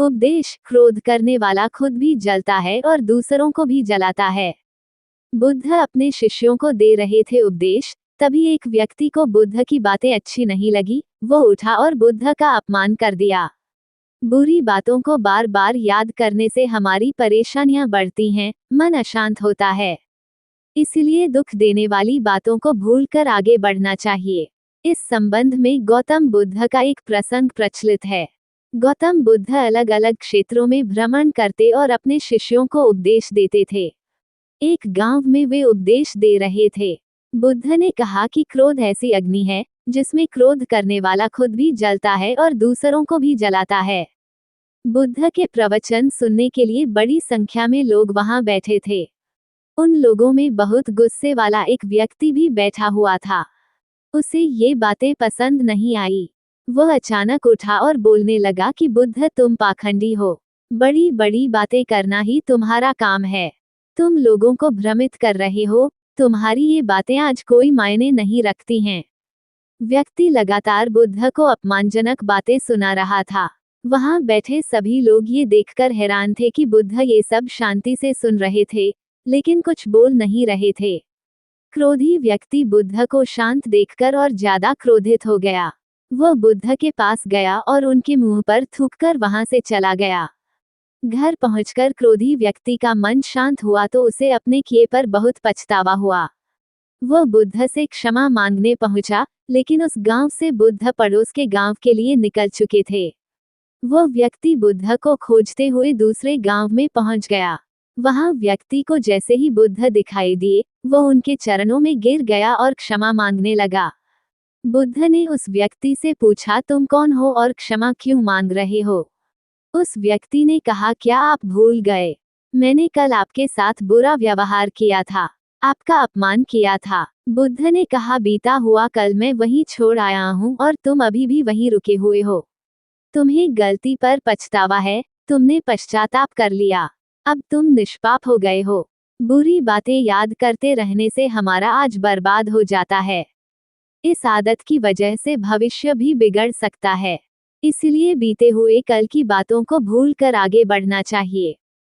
उपदेश। क्रोध करने वाला खुद भी जलता है और दूसरों को भी जलाता है। बुद्ध अपने शिष्यों को दे रहे थे उपदेश, तभी एक व्यक्ति को बुद्ध की बातें अच्छी नहीं लगी। वो उठा और बुद्ध का अपमान कर दिया। बुरी बातों को बार बार याद करने से हमारी परेशानियां बढ़ती हैं, मन अशांत होता है। इसलिए दुख देने वाली बातों को भूलकर आगे बढ़ना चाहिए। इस संबंध में गौतम बुद्ध का एक प्रसंग प्रचलित है। गौतम बुद्ध अलग अलग क्षेत्रों में भ्रमण करते और अपने शिष्यों को उपदेश देते थे। एक गांव में वे उपदेश दे रहे थे। बुद्ध ने कहा कि क्रोध ऐसी अग्नि है जिसमें क्रोध करने वाला खुद भी जलता है और दूसरों को भी जलाता है। बुद्ध के प्रवचन सुनने के लिए बड़ी संख्या में लोग वहां बैठे थे। उन लोगों में बहुत गुस्से वाला एक व्यक्ति भी बैठा हुआ था। उसे ये बातें पसंद नहीं आई। वह अचानक उठा और बोलने लगा कि बुद्ध, तुम पाखंडी हो। बड़ी बड़ी बातें करना ही तुम्हारा काम है। तुम लोगों को भ्रमित कर रहे हो। तुम्हारी ये बातें आज कोई मायने नहीं रखती हैं। व्यक्ति लगातार बुद्ध को अपमानजनक बातें सुना रहा था। वहां बैठे सभी लोग ये देखकर हैरान थे कि बुद्ध ये सब शांति से सुन रहे थे, लेकिन कुछ बोल नहीं रहे थे। क्रोधी व्यक्ति बुद्ध को शांत देखकर और ज्यादा क्रोधित हो गया। वह बुद्ध के पास गया और उनके मुंह पर थूककर वहां से चला गया। घर पहुंचकर क्रोधी व्यक्ति का मन शांत हुआ तो उसे अपने किए पर बहुत पछतावा हुआ। वह बुद्ध से क्षमा मांगने पहुंचा, लेकिन उस गांव से बुद्ध पड़ोस के गांव के लिए निकल चुके थे। वह व्यक्ति बुद्ध को खोजते हुए दूसरे गांव में पहुंच गया। वहां व्यक्ति को जैसे ही बुद्ध दिखाई दिए, वह उनके चरणों में गिर गया और क्षमा मांगने लगा। बुद्ध ने उस व्यक्ति से पूछा, तुम कौन हो और क्षमा क्यों मांग रहे हो? उस व्यक्ति ने कहा, क्या आप भूल गए? मैंने कल आपके साथ बुरा व्यवहार किया था, आपका अपमान किया था। बुद्ध ने कहा, बीता हुआ कल मैं वहीं छोड़ आया हूँ और तुम अभी भी वहीं रुके हुए हो। तुम्हें गलती पर पछतावा है, तुमने पश्चाताप कर लिया। अब तुम निष्पाप हो गए हो। बुरी बातें याद करते रहने से हमारा आज बर्बाद हो जाता है। इस आदत की वजह से भविष्य भी बिगड़ सकता है। इसलिए बीते हुए कल की बातों को भूलकर आगे बढ़ना चाहिए।